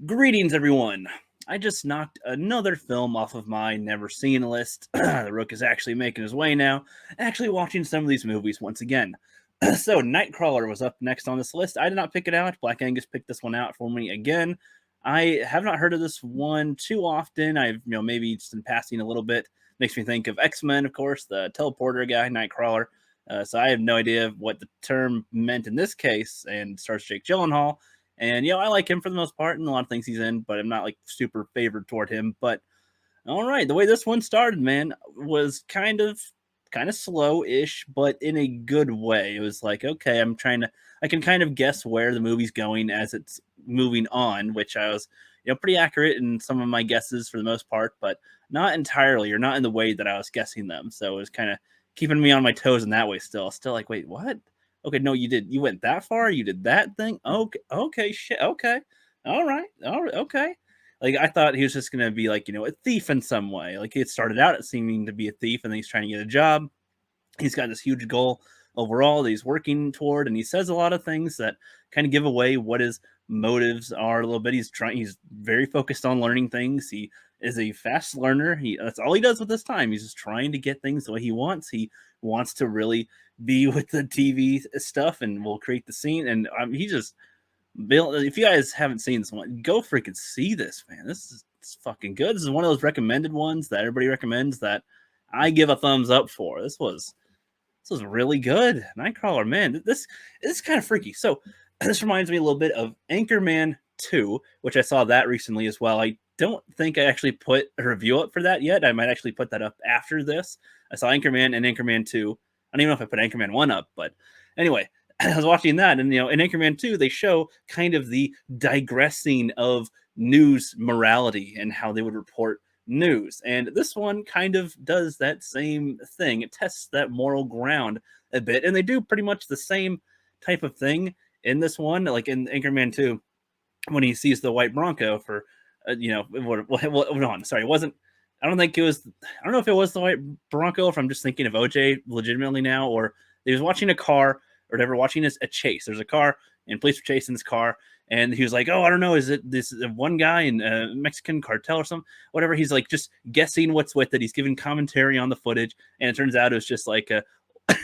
Greetings, everyone. I just knocked another film off of my never seen list. The Rook is actually making his way now, actually watching some of these movies once again. So, Nightcrawler was up next on this list. I did not pick it out. Black Angus picked this one out for me again. I have not heard of this one too often. I've, maybe just in passing a little bit. Makes me think of X-Men, of course, the teleporter guy, Nightcrawler. So I have no idea what the term meant in this case, and stars Jake Gyllenhaal. And I like him for the most part in a lot of things he's in, but I'm not like super favored toward him. But all right, the way this one started, man, was kind of slow-ish, but in a good way. It was like, okay, I can kind of guess where the movie's going as it's moving on, which I was, pretty accurate in some of my guesses for the most part, but not entirely, or not in the way that I was guessing them. So it was kind of keeping me on my toes in that way still like, wait, what? Okay, no, you went that far, you did that thing. Okay, shit, okay. All right, okay. Like, I thought he was just gonna be like, a thief in some way. Like, he had started out as seeming to be a thief, and then he's trying to get a job. He's got this huge goal overall that he's working toward, and he says a lot of things that kind of give away what his motives are a little bit. He's very focused on learning things. He is a fast learner. That's all he does with his time. He's just trying to get things the way he wants. He wants to really be with the TV stuff and will create the scene. And he just Bill, if you guys haven't seen this one, go freaking see this, man. This is it's fucking good. This is one of those recommended ones that everybody recommends that I give a thumbs up for. This was really good. Nightcrawler, man, this is kind of freaky. So this reminds me a little bit of Anchorman 2, which I saw that recently as well. I don't think I actually put a review up for that yet. I might actually put that up after this. I saw Anchorman and Anchorman 2. I don't even know if I put Anchorman 1 up, but anyway, I was watching that, and in Anchorman 2, they show kind of the digressing of news morality and how they would report news. And this one kind of does that same thing. It tests that moral ground a bit, and they do pretty much the same type of thing in this one, like in Anchorman 2, when he sees the white Bronco for, sorry, it wasn't. I don't think it was. I don't know if it was the white Bronco. If I'm just thinking of OJ legitimately now, or he was watching a car or whatever, watching a chase. There's a car, and police were chasing this car, and he was like, "Oh, I don't know. Is it this one guy in a Mexican cartel or something? Whatever." He's like just guessing what's with it. He's giving commentary on the footage, and it turns out it was just like a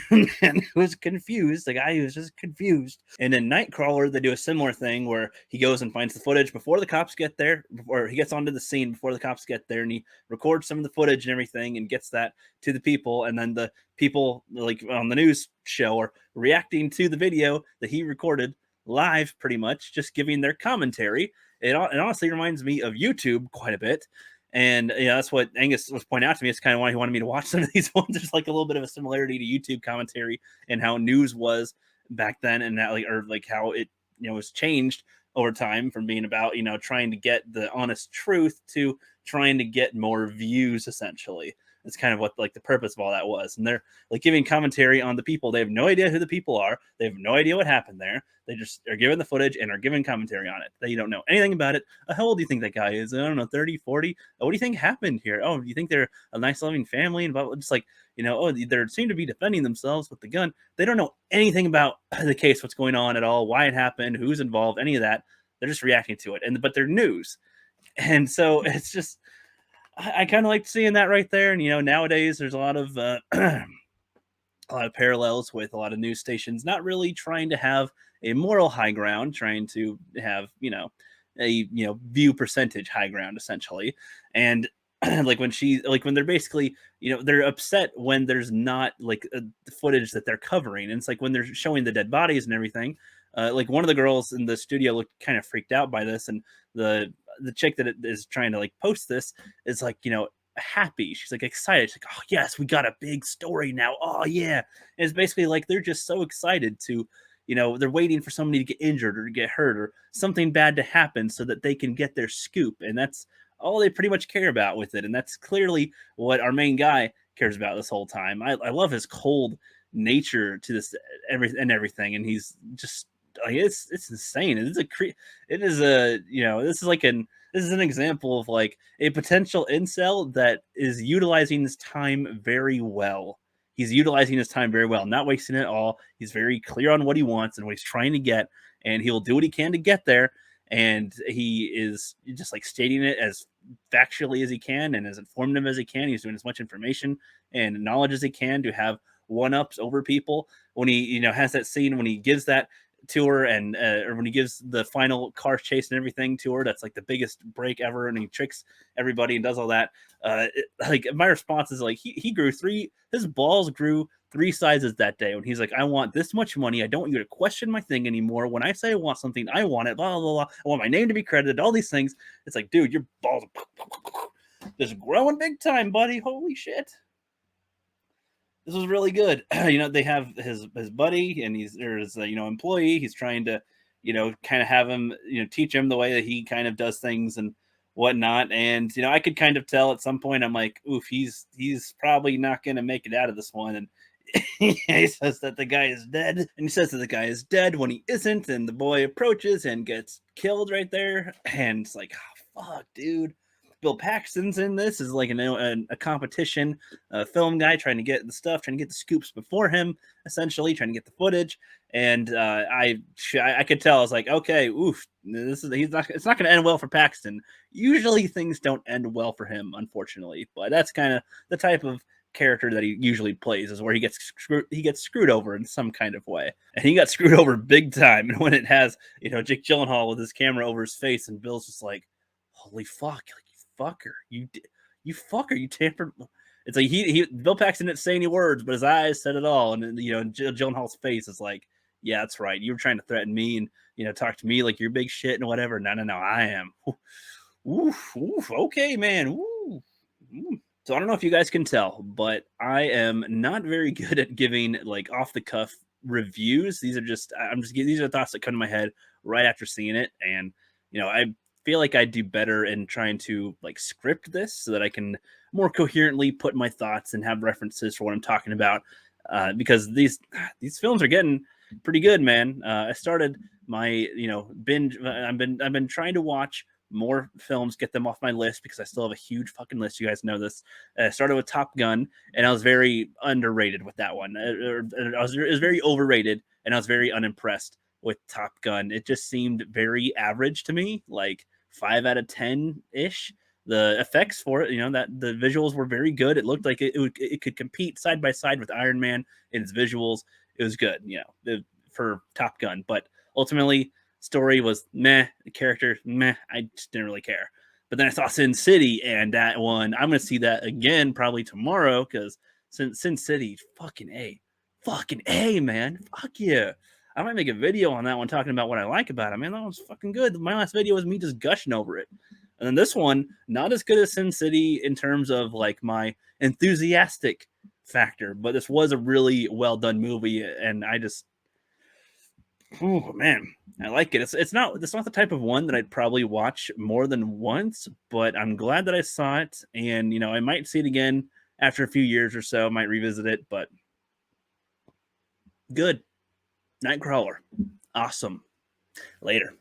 man who was confused. The guy who was just confused. And in Nightcrawler, they do a similar thing where he goes and finds the footage before the cops get there, or he gets onto the scene before the cops get there, and he records some of the footage and everything and gets that to the people. And then the people, like on the news show, are reacting to the video that he recorded live, pretty much, just giving their commentary. It honestly reminds me of YouTube quite a bit. And that's what Angus was pointing out to me. It's kind of why he wanted me to watch some of these ones. There's like a little bit of a similarity to YouTube commentary and how news was back then, and that like how it was changed over time from being about trying to get the honest truth to trying to get more views. Essentially, it's kind of what like the purpose of all that was. And they're like giving commentary on the people. They have no idea who the people are. They have no idea what happened there. They just are given the footage and are giving commentary on it. They don't know anything about it. How old do you think that guy is? I don't know, 30, 40? What do you think happened here? Oh, do you think they're a nice, loving family? And just like, they seem to be defending themselves with the gun. They don't know anything about the case, what's going on at all, why it happened, who's involved, any of that. They're just reacting to it. But they're news. And so it's just, I kind of like seeing that right there. And, nowadays there's a lot of parallels with a lot of news stations not really trying to have a moral high ground, trying to have a view percentage high ground essentially. And like when they're basically they're upset when there's not like the footage that they're covering, and it's like when they're showing the dead bodies and everything. Like one of the girls in the studio looked kind of freaked out by this, and the chick that is trying to like post this is like happy. She's like excited. She's like, oh yes, we got a big story now. Oh yeah. And it's basically like they're just so excited to, they're waiting for somebody to get injured or to get hurt or something bad to happen so that they can get their scoop. And that's all they pretty much care about with it. And that's clearly what our main guy cares about this whole time. I love his cold nature to this everything. And he's just like, it's insane. This is an example of like a potential incel that is utilizing his time very well. He's utilizing his time very well, not wasting it all. He's very clear on what he wants and what he's trying to get, and he'll do what he can to get there. and he is just like stating it as factually as he can and as informative as he can. He's doing as much information and knowledge as he can to have one-ups over people. When he, has that scene when he gives that to her, and or when he gives the final car chase and everything to her, that's like the biggest break ever, and he tricks everybody and does all that. Like my response is like he grew his balls grew 3 sizes that day when he's like, I want this much money. I don't want you to question my thing anymore. When I say I want something, I want it. Blah blah blah. I want my name to be credited. All these things. It's like, dude, your balls are just growing big time, buddy. Holy shit. This was really good. They have his buddy, and his employee. He's trying to, kind of have him, teach him the way that he kind of does things and whatnot. And I could kind of tell at some point, I'm like, oof, he's probably not going to make it out of this one. And he says that the guy is dead, and he says that the guy is dead when he isn't. And the boy approaches and gets killed right there. And it's like, oh, fuck, dude. Bill Paxton's in this is like a competition film guy trying to get the stuff, trying to get the scoops before him, essentially trying to get the footage. And I could tell, I was like, okay, oof, it's not going to end well for Paxton. Usually things don't end well for him, unfortunately, but that's kind of the type of character that he usually plays, is where he gets screwed over in some kind of way, and he got screwed over big time. And when it has Jake Gyllenhaal with his camera over his face, and Bill's just like, holy fuck, like, fucker, you fucker, you tampered. It's like Bill Paxton didn't say any words, but his eyes said it all. And Gyllenhaal's face is like, yeah, that's right, you were trying to threaten me and talk to me like you're big shit and whatever. No, I am. Oof, okay, man. Ooh. So I don't know if you guys can tell, but I am not very good at giving like off the cuff reviews. These are thoughts that come to my head right after seeing it. And I feel like I do better in trying to like script this so that I can more coherently put my thoughts and have references for what I'm talking about. Because these films are getting pretty good, man. I started my binge. I've been trying to watch more films, get them off my list, because I still have a huge fucking list. You guys know this. I started with Top Gun, and I was very underrated with that one. It was very overrated, and I was very unimpressed with Top Gun. It just seemed very average to me, like 5 out of 10 ish. The effects for it, that the visuals were very good. It looked like it could compete side by side with Iron Man in its visuals. It was good, for Top Gun, but ultimately story was meh, the character meh. I just didn't really care. But then I saw Sin City, and that one, I'm gonna see that again probably tomorrow, because Sin City, fucking A, man, fuck yeah. I might make a video on that one talking about what I like about it. Man, that one's fucking good. My last video was me just gushing over it. And then this one, not as good as Sin City in terms of like my enthusiastic factor, but this was a really well done movie, and I just, oh man, I like it. It's not the type of one that I'd probably watch more than once, but I'm glad that I saw it, and I might see it again after a few years or so. I might revisit it, but good. Nightcrawler, awesome. Later.